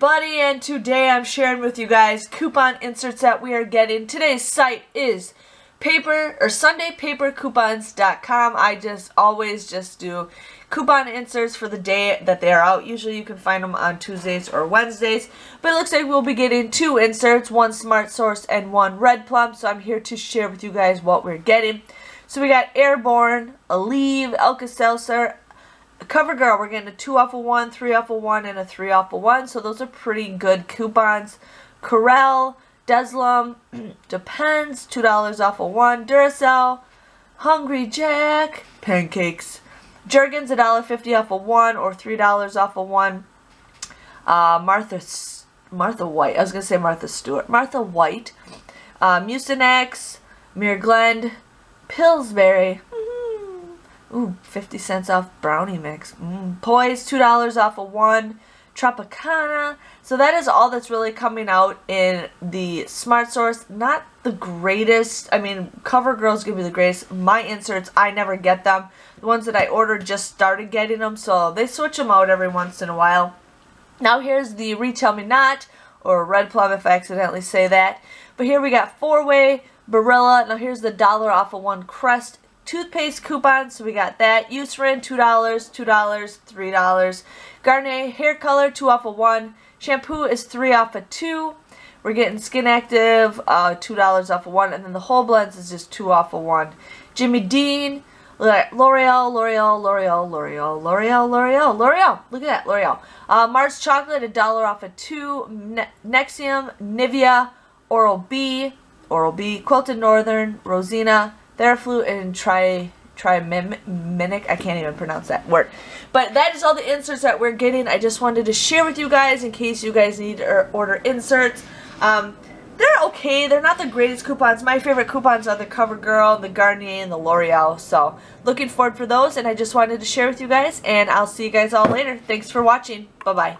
everybody, and today I'm sharing with you guys coupon inserts that we are getting. Today's site is SundayPaperCoupons.com. I always do coupon inserts for the day that they are out. Usually you can find them on Tuesdays or Wednesdays, but it looks like we'll be getting 2 inserts, one Smart Source and one Red Plum, so I'm here to share with you guys what we're getting. So we got Airborne, Aleve, Alka-Seltzer, CoverGirl, we're getting a 2 off of 1, 3 off of 1, and a 3 off of 1. So those are pretty good coupons. Corel, Deslum, Depends, $2 off of 1. Duracell, Hungry Jack, Pancakes. Jergens, $1.50 off of 1 or $3 off of 1. Martha White. I was going to say Martha Stewart. Martha White. Mucinex, Mirglen, Pillsbury. Ooh, 50 cents off brownie mix. Poise, $2 off of 1. Tropicana. So that is all that's really coming out in the Smart Source. Not the greatest. I mean, CoverGirl's going to be the greatest. My inserts, I never get them. The ones that I ordered just started getting them, so they switch them out every once in a while. Now here's the Retail Me Not, or Red Plum if I accidentally say that. But here we got 4-Way, Barilla. Now here's the $1 off of 1 Crest toothpaste coupon, so we got that. Eucerin, $2, $3. Garnier hair color, 2 off of 1. Shampoo is 3 off of 2. We're getting Skin Active, $2 off of 1, and then the whole blends is just 2 off of 1. Jimmy Dean, L'Oreal. Look at that, L'Oreal. Mars Chocolate, $1 off of 2. Nexium, Nivea, Oral-B, Quilted Northern, Rosina, Theraflu, and Triminic. I can't even pronounce that word. But that is all the inserts that we're getting. I just wanted to share with you guys in case you guys need to order inserts. They're okay. They're not the greatest coupons. My favorite coupons are the CoverGirl, the Garnier, and the L'Oreal. So looking forward for those, and I just wanted to share with you guys, and I'll see you guys all later. Thanks for watching. Bye-bye.